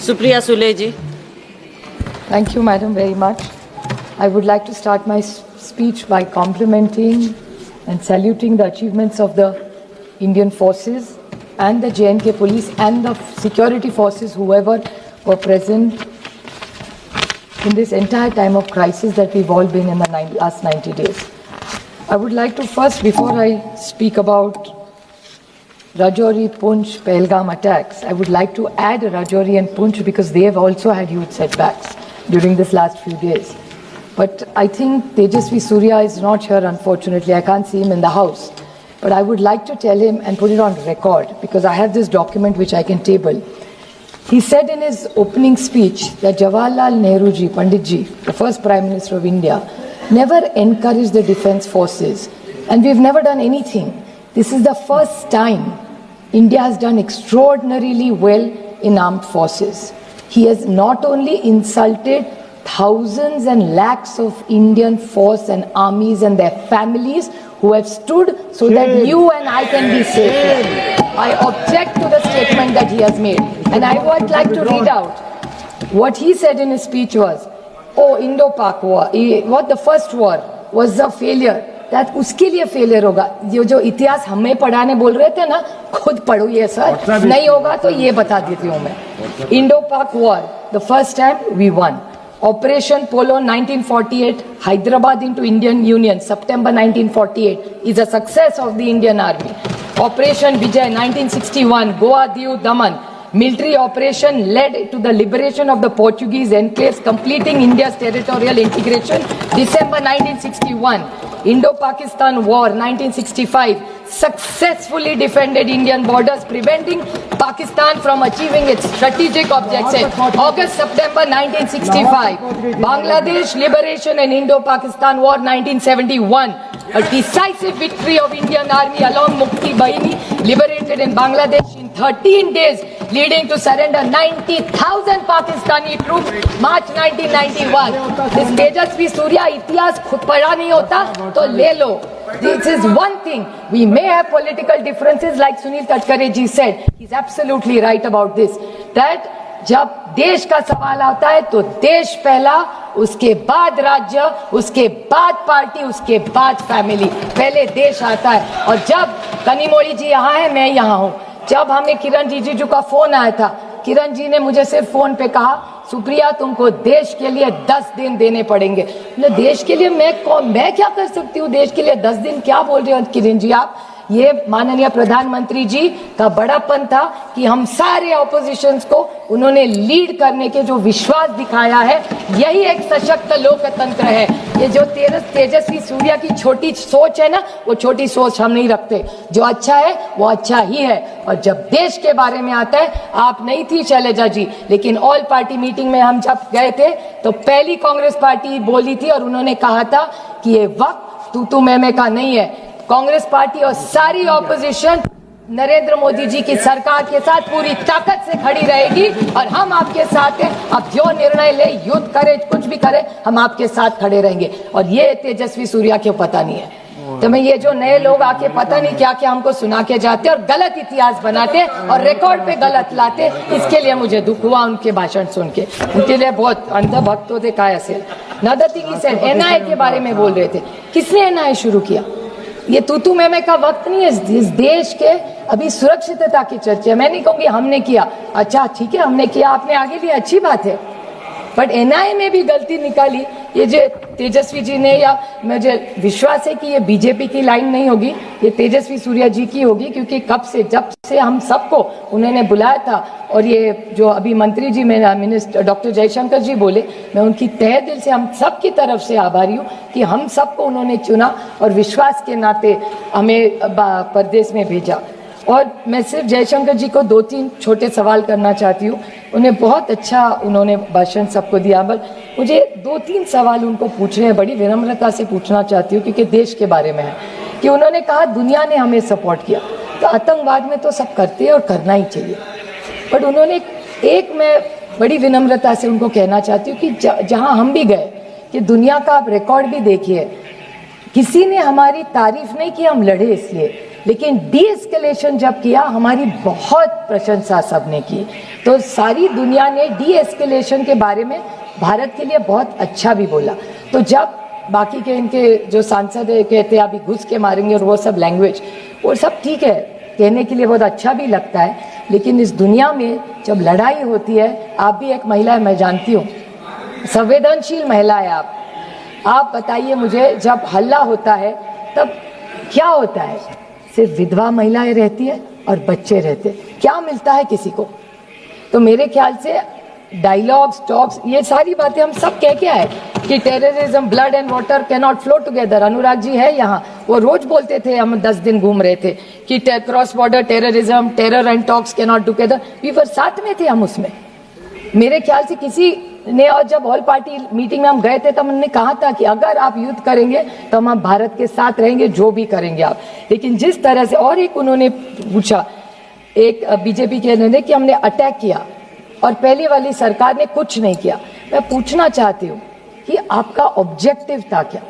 Supriya Sule ji. Thank you, Madam, very much. I would like to start my speech by complimenting and saluting the achievements of the Indian forces and the J&K police and the security forces, whoever were present in this entire time of crisis that we've all been in the last 90 days. I would like to first, before I speak about Rajouri, Poonch, Pahalgam attacks, I would like to add Rajouri and Poonch because they have also had huge setbacks during this last few days. But I think Tejasvi Surya is not here, unfortunately. I can't see him in the house. But I would like to tell him and put it on record because I have this document which I can table. He said in his opening speech that Jawaharlal Nehru ji, Pandit ji, the first Prime Minister of India, never encouraged the defense forces. And we've never done anything. This is the first time India has done extraordinarily well in armed forces. He has not only insulted thousands and lakhs of Indian force and armies and their families who have stood so that you and I can be safe. I object to the statement that he has made. And I would like to read out what he said in his speech was, oh, Indo-Pak war, what the first war was a failure. That उसके लिए failure होगा. ये जो इतिहास हमें पढ़ाने बोल रहे थे ना, खुद पढ़ो ये सर. नहीं होगा तो ये बता देती हूँ मैं. Indo-Pak war, the first time we won. Operation Polo 1948, Hyderabad into Indian Union, September 1948, is a success of the Indian Army. Operation Vijay 1961, Goa, Diu, Daman, military operation led to the liberation of the Portuguese enclaves, completing India's territorial integration, December 1961. Indo-Pakistan War 1965 successfully defended Indian borders, preventing Pakistan from achieving its strategic objectives. August-September 1965, Bangladesh liberation and Indo-Pakistan War 1971, a decisive victory of Indian Army along Mukti Bahini, liberated in Bangladesh in 13 days, leading to surrender 90,000 Pakistani troops, March 1991. This Tejasvi Surya इतिहास खुद पढ़ा नहीं होता तो ले लो. This is one thing. We may have political differences, like Sunil Tadkare ji said. He's absolutely right about this. That जब देश का सवाल आता है तो देश पहला, उसके बाद राज्य, उसके बाद पार्टी, उसके बाद फैमिली. पहले देश आता है. और जब कनिमोड़ी जी यहाँ है, मैं यहाँ हूँ. जब हमें किरण रिजिजू का फोन आया था, किरण जी ने मुझे सिर्फ फोन पे कहा, सुप्रिया तुमको देश के लिए 10 दिन देने पड़ेंगे. देश के लिए मैं क्या कर सकती हूँ? देश के लिए 10 दिन क्या बोल रहे हो किरण जी आप? ये माननीय प्रधानमंत्री जी का बड़ापन था कि हम सारे ऑपोजिशंस को उन्होंने लीड करने के जो विश्वास दिखाया है, यही एक सशक्त लोकतंत्र है. ये जो तेजस्वी सूर्या की छोटी सोच है ना, वो छोटी सोच हम नहीं रखते. जो अच्छा है वो अच्छा ही है. और जब देश के बारे में आता है, आप नहीं थी शैलजा जी, लेकिन ऑल पार्टी मीटिंग में हम जब गए थे तो पहली कांग्रेस पार्टी बोली थी और उन्होंने कहा था कि ये वक्त तू मैं का नहीं है. कांग्रेस पार्टी और सारी ऑपोजिशन नरेंद्र मोदी जी की सरकार के साथ पूरी ताकत से खड़ी रहेगी और हम आपके साथ हैं. आप जो निर्णय ले, युद्ध करे, कुछ भी करे, हम आपके साथ खड़े रहेंगे. और ये तेजस्वी सूर्या क्यों पता नहीं है. तो मैं ये जो नए लोग आके पता नहीं क्या क्या हमको सुना के जाते और गलत इतिहास बनाते और रिकॉर्ड पे गलत लाते, इसके लिए मुझे दुख हुआ उनके भाषण सुन के. उनके लिए बहुत अंधभक्त होते काय असेल. नदर थिंग ही सेड, एनआईए के बारे में बोल रहे थे. किसने एनआईए शुरू किया? ये तू मैं का वक्त नहीं है. इस देश के अभी सुरक्षितता की चर्चा. मैं नहीं कहूंगी हमने किया. अच्छा ठीक है, हमने किया, आपने आगे भी, अच्छी बात है. बट एनआईए में भी गलती निकाली. ये जो तेजस्वी जी ने, या मुझे विश्वास है कि ये बीजेपी की लाइन नहीं होगी, ये तेजस्वी सूर्या जी की होगी. क्योंकि जब से हम सबको उन्होंने बुलाया था, और ये जो अभी मंत्री जी में मिनिस्टर डॉक्टर जयशंकर जी बोले, मैं उनकी तहे दिल से हम सब की तरफ से आभारी हूँ कि हम सबको उन्होंने चुना और विश्वास के नाते हमें प्रदेश में भेजा. और मैं सिर्फ जयशंकर जी को 2-3 छोटे सवाल करना चाहती हूँ. उन्हें बहुत अच्छा उन्होंने भाषण सबको दिया, पर मुझे 2-3 सवाल उनको पूछने हैं. बड़ी विनम्रता से पूछना चाहती हूँ क्योंकि देश के बारे में है. कि उन्होंने कहा दुनिया ने हमें सपोर्ट किया, तो आतंकवाद में तो सब करते हैं और करना ही चाहिए. बट उन्होंने मैं बड़ी विनम्रता से उनको कहना चाहती हूँ कि जहाँ हम भी गए, कि दुनिया का आप रिकॉर्ड भी देखिए, किसी ने हमारी तारीफ नहीं की, हम लड़े इसलिए. लेकिन डी एस्केलेशन जब किया हमारी बहुत प्रशंसा सबने की। तो सारी दुनिया ने डी एस्केलेशन के बारे में भारत के लिए बहुत अच्छा भी बोला। तो जब बाकी के इनके जो सांसद है कहते हैं अभी घुस के मारेंगे और वो सब लैंग्वेज, वो सब ठीक है, कहने के लिए बहुत अच्छा भी लगता है, लेकिन इस दुनिया में जब लड़ाई होती है, आप भी एक महिला है, मैं जानती हूँ, संवेदनशील महिला है आप बताइए मुझे, जब हल्ला होता है तब क्या होता है? सिर्फ विधवा महिलाएं रहती है और बच्चे रहते हैं, क्या मिलता है किसी को? तो मेरे ख्याल से डायलॉग्स, टॉक्स, ये सारी बातें हम सब कह के आए कि terrorism, blood and water can not flow together. Anurag ji है यहाँ, वो रोज बोलते थे, हम 10 दिन घूम रहे थे कि cross border terrorism, terror and talks can not together. We were साथ में थे हम उसमें। मेरे ख्याल से किसी ने, और जब ऑल पार्टी मीटिंग में हम गए थे तब हमने कहा था कि अगर आप युद्ध करेंगे तो हम भारत के साथ रहेंगे, जो भी करेंगे आप। लेकिन जिस तरह से, और एक उन्होंने पूछा, एक बीजेपी के ने कि हमने अटैक किया और पहली वाली सरकार ने कुछ नहीं किया। मैं पूछना चाहती हूँ कि आपका ऑब्जेक्टिव था क्या?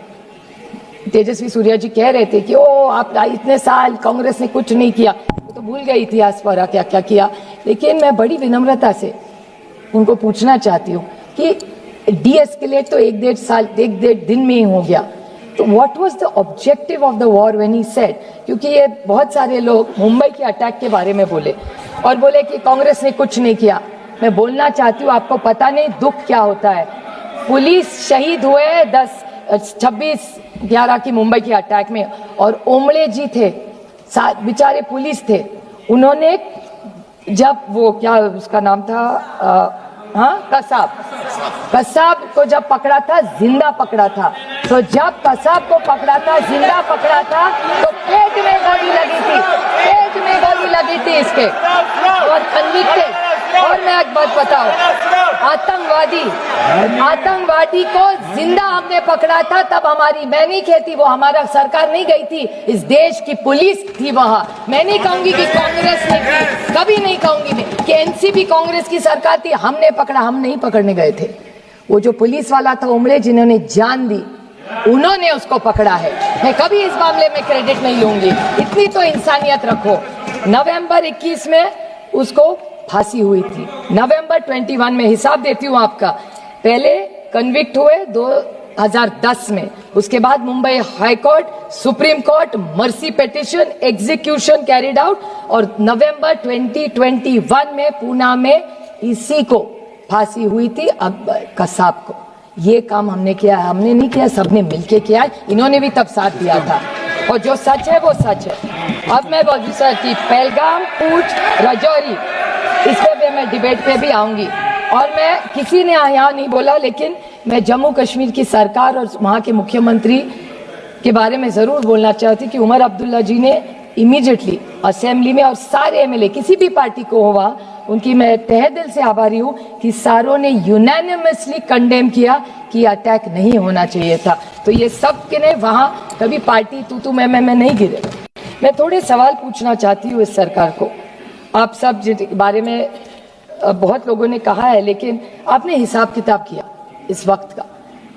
तेजस्वी सूर्या जी कह रहे थे कि ओ आप इतने साल कांग्रेस ने कुछ नहीं किया, तो भूल गए इतिहास पर क्या क्या किया। लेकिन मैं बड़ी विनम्रता से उनको पूछना चाहती हूँ कि डी एस्केलेट तो 1-1.5 दिन में ही हो गया, तो what was the objective of the war when he said? क्योंकि ये बहुत सारे लोग मुंबई के अटैक के बारे में बोले और बोले कि कांग्रेस ने कुछ नहीं किया। मैं बोलना चाहती हूँ, आपको पता नहीं दुख क्या होता है। पुलिस शहीद हुए 26/11 की मुंबई के अटैक में, और ओमड़े जी थे, बेचारे पुलिस थे, उन्होंने जब वो क्या उसका नाम था, कसाब को जब पकड़ा था, जिंदा पकड़ा था। तो जब कसाब को पकड़ा था, जिंदा पकड़ा था, तो पेट में गोली लगी थी, पेट में गोली लगी थी इसके, और कन्विक्टेड। और मैं एक बात बताऊं, आतंकवादी को जिंदा हमने पकड़ा था, तब हमारी, मैं नहीं कहती वो हमारा सरकार नहीं गई थी, इस देश की पुलिस थी वहां। मैं नहीं कहूंगी कि कांग्रेस ने की, कभी नहीं कहूंगी मैं कि एनसीपी कांग्रेस की सरकार थी, हमने पकड़ा, हम नहीं पकड़ने गए थे। वो जो पुलिस वाला था उमड़े, जिन्होंने जान दी, उन्होंने उसको पकड़ा है। मैं कभी इस मामले में क्रेडिट नहीं लूंगी, इतनी तो इंसानियत रखो। नवंबर 21 में उसको फांसी हुई थी, नवंबर 21 में, हिसाब देती हूँ आपका। पहले कन्विक्ट हुए 2010 में, उसके बाद Mumbai high court, supreme court, mercy petition, execution carried out, और नवंबर 2021 में पूना में इसी को फांसी हुई थी, अकबर कसाब को। ये काम हमने किया, हमने नहीं किया, सबने मिलके किया है। इन्होंने भी तब साथ दिया था, और जो सच है वो सच है। अब मैं बोलूँ सर कि पहलगाम, पूंछ, राजौरी, इस पे मैं डिबेट पे भी आऊंगी। और मैं, किसी ने यहाँ नहीं बोला, लेकिन मैं जम्मू कश्मीर की सरकार और वहाँ के मुख्यमंत्री के बारे में जरूर बोलना चाहती कि उमर अब्दुल्ला जी ने इमीडिएटली असेंबली में, और सारे एमएलए किसी भी पार्टी को हुआ, उनकी मैं तहे दिल से आभारी हूँ कि सारों ने यूनानिमसली कंडेम किया कि अटैक नहीं होना चाहिए था। तो ये सब के ने वहाँ कभी पार्टी तू मैं नहीं गिरे। मैं थोड़े सवाल पूछना चाहती हूँ इस सरकार को। आप सब बारे में बहुत लोगों ने कहा है, लेकिन आपने हिसाब किताब किया इस वक्त का।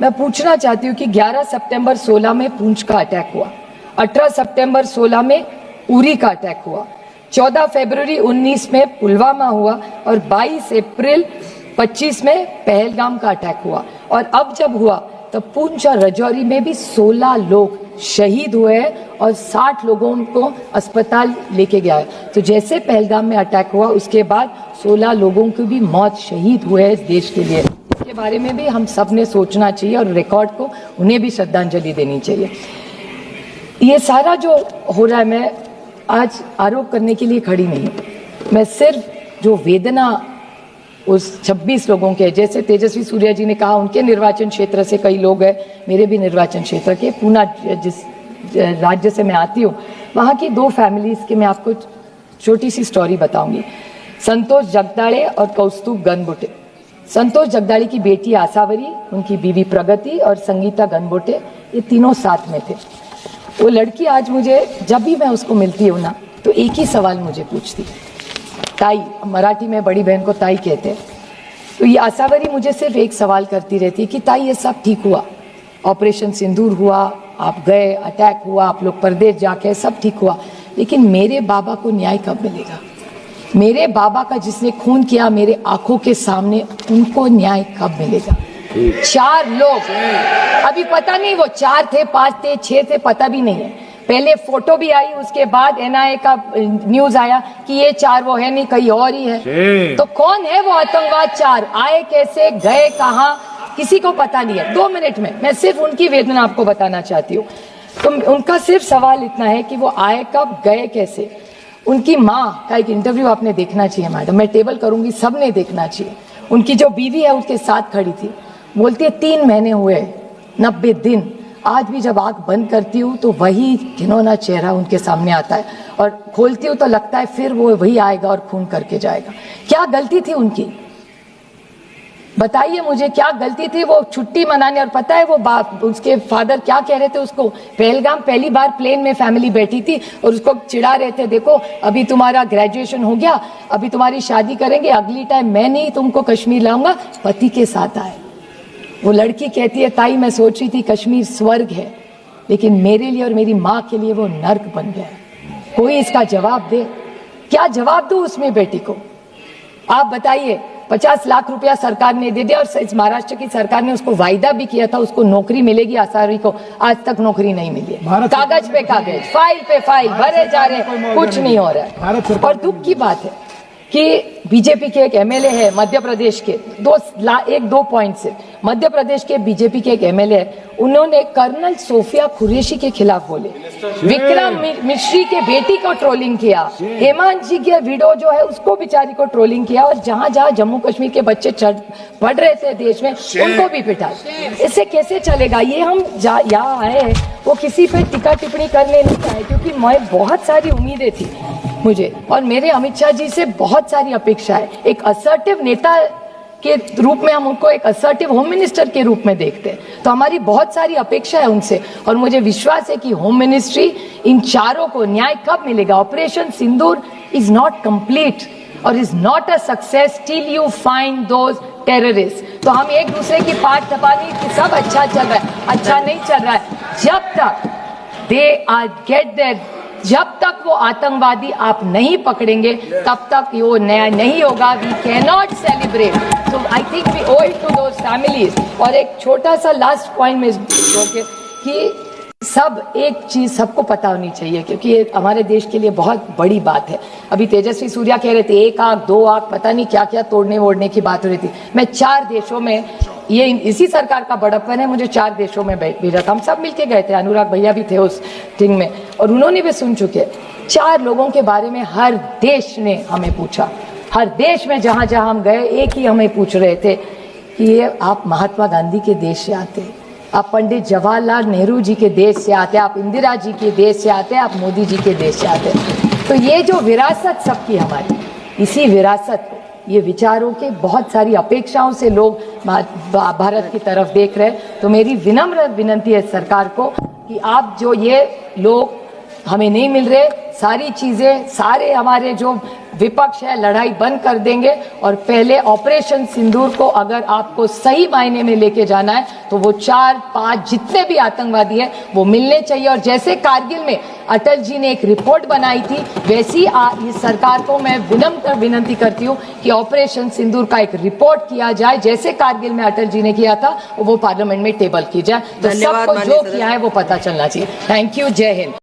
मैं पूछना चाहती हूँ कि 11 सितंबर 16 में पूंछ का अटैक हुआ, 18 सितंबर 16 में उरी का अटैक हुआ, 14 फरवरी 19 में पुलवामा हुआ, और 22 अप्रैल 25 में पहलगाम का अटैक हुआ। और अब जब हुआ तब पूंछ और राजौरी में भी 16 लोग शहीद हुए हैं और 60 लोगों को अस्पताल लेके गया है। तो जैसे पहलगाम में अटैक हुआ, उसके बाद 16 लोगों की भी मौत, शहीद हुए हैं इस देश के लिए। इसके बारे में भी हम सब ने सोचना चाहिए, और रिकॉर्ड को उन्हें भी श्रद्धांजलि देनी चाहिए। ये सारा जो हो रहा है, मैं आज आरोप करने के लिए खड़ी नहीं, मैं सिर्फ जो वेदना उस 26 लोगों के, जैसे तेजस्वी सूर्या जी ने कहा उनके निर्वाचन क्षेत्र से कई लोग हैं, मेरे भी निर्वाचन क्षेत्र के, पूना जिस राज्य से मैं आती हूँ, वहाँ की 2 फैमिलीज की मैं आपको छोटी सी स्टोरी बताऊंगी। संतोष जगदाड़े और कौस्तुभ गनबोटे। संतोष जगदाड़े की बेटी आसावरी, उनकी बीवी प्रगति और संगीता गनबोटे, ये तीनों साथ में थे। वो लड़की आज मुझे, जब भी मैं उसको मिलती हूँ ना, तो एक ही सवाल मुझे पूछती, ताई, मराठी में बड़ी बहन को ताई कहते हैं। तो ये आसावरी मुझे सिर्फ एक सवाल करती रहती है कि ताई ये सब ठीक हुआ, ऑपरेशन सिंदूर हुआ, आप गए, अटैक हुआ, आप लोग परदेश जाके, सब ठीक हुआ, लेकिन मेरे बाबा को न्याय कब मिलेगा? मेरे बाबा का जिसने खून किया मेरे आंखों के सामने, उनको न्याय कब मिलेगा? 4 लोग, अभी पता नहीं वो 4 थे, 5 थे, 6 थे, पता भी नहीं है। पहले फोटो भी आई, उसके बाद एनआईए का न्यूज आया कि ये 4 वो है नहीं, कहीं और ही है। तो कौन है वो आतंकवाद 4? आए कैसे, गए कहां, किसी को पता नहीं है। 2 मिनट में मैं सिर्फ उनकी वेदना आपको बताना चाहती हूँ। तो उनका सिर्फ सवाल इतना है कि वो आए कब, गए कैसे। उनकी माँ का एक इंटरव्यू आपने देखना चाहिए मैडम, मैं टेबल करूंगी, सबने देखना चाहिए। उनकी जो बीवी है उसके साथ खड़ी थी, बोलती है 3 महीने हुए, 90 दिन। आज भी जब आंख बंद करती हूँ तो वही घिनौना चेहरा उनके सामने आता है, और खोलती हूँ तो लगता है फिर वो वही आएगा और खून करके जाएगा। क्या गलती थी उनकी? बताइए मुझे, क्या गलती थी? वो छुट्टी मनाने, और पता है वो बाप, उसके फादर क्या कह रहे थे उसको? पहलगाम पहली बार प्लेन में फैमिली बैठी थी और उसको चिढ़ा रहे थे, देखो अभी तुम्हारा ग्रेजुएशन हो गया, अभी तुम्हारी शादी करेंगे, अगली टाइम मैं नहीं तुमको कश्मीर लाऊंगा, पति के साथ आए। वो लड़की कहती है, ताई मैं सोच रही थी कश्मीर स्वर्ग है, लेकिन मेरे लिए और मेरी माँ के लिए वो नर्क बन गया। कोई इसका जवाब दे। क्या जवाब दो उसमें बेटी को? आप बताइए। 50 लाख रुपया सरकार ने दे दिया, और इस महाराष्ट्र की सरकार ने उसको वायदा भी किया था उसको नौकरी मिलेगी आसारी को, आज तक नौकरी नहीं मिली है। कागज पे कागज, फाइल पे फाइल भरे जा रहे, कुछ नहीं हो रहा है। और दुख की बात है कि बीजेपी के एक एमएलए है मध्य प्रदेश के, 2 पॉइंट से, मध्य प्रदेश के बीजेपी के एक एमएलए है, उन्होंने कर्नल सोफिया कुरैशी के खिलाफ बोले, विक्रम मिश्री के बेटी को ट्रोलिंग किया, हेमंत जी के विडो जो है उसको बेचारी को ट्रोलिंग किया, और जहां जहां जम्मू कश्मीर के बच्चे पढ़ रहे थे देश में उनको भी पिटा। इससे कैसे चलेगा? ये हम यहाँ आए वो किसी पे टीका टिप्पणी करने नहीं आए, क्योंकि मैं बहुत सारी उम्मीदें थी मुझे, और मेरे अमित शाह जी से बहुत सारी अपेक्षा है। एक असर्टिव नेता के रूप में हम उनको एक असर्टिव होम मिनिस्टर के रूप में देखते हैं, तो हमारी बहुत सारी अपेक्षा है उनसे, और मुझे विश्वास है कि होम मिनिस्ट्री इन 4 को न्याय कब मिलेगा? Operation Sindoor is not complete और is not a success till you find those terrorist. तो हम एक दूसरे की पाठ दबानी कि सब अच्छा चल रहा है, अच्छा नहीं चल रहा है। जब तक दे आर गेट देयर, जब तक वो आतंकवादी आप नहीं पकड़ेंगे तब तक वो न्याय नहीं होगा। We can not celebrate. So I think we owe it to those families। और एक छोटा सा लास्ट पॉइंट में कि सब एक चीज सबको पता होनी चाहिए, क्योंकि ये हमारे देश के लिए बहुत बड़ी बात है। अभी तेजस्वी सूर्या कह रहे थे 1 आंख 2 आंख पता नहीं क्या क्या तोड़ने वोड़ने की बात हो रही थी। मैं 4 देशों में, ये इसी सरकार का बड़प्पन है, मुझे 4 देशों में भेजा था, हम सब मिलके गए थे, अनुराग भैया भी थे उस टीम में, और उन्होंने भी सुन चुके। 4 लोगों के बारे में हर देश ने हमें पूछा, हर देश में जहां जहां हम गए एक ही हमें पूछ रहे थे कि ये आप महात्मा गांधी के देश से आते, आप पंडित जवाहरलाल नेहरू जी के देश से आते, आप इंदिरा जी के देश से आते, आप मोदी जी के देश से आते। तो ये जो विरासत सबकी हमारी, इसी विरासत को, ये विचारों के बहुत सारी अपेक्षाओं से लोग भारत की तरफ देख रहे हैं। तो मेरी विनम्र विनती है सरकार को कि आप जो ये लोग हमें नहीं मिल रहे, सारी चीजें, सारे हमारे जो विपक्ष है लड़ाई बंद कर देंगे, और पहले ऑपरेशन सिंदूर को अगर आपको सही मायने में लेके जाना है तो वो 4-5 जितने भी आतंकवादी है वो मिलने चाहिए। और जैसे कारगिल में अटल जी ने एक रिपोर्ट बनाई थी, वैसी इस सरकार को मैं विनम्र विनती करती हूँ कि ऑपरेशन सिंदूर का एक रिपोर्ट किया जाए, जैसे कारगिल में अटल जी ने किया था, वो पार्लियामेंट में टेबल की जाए, तो सबको जो किया है वो पता चलना चाहिए। थैंक यू, जय हिंद।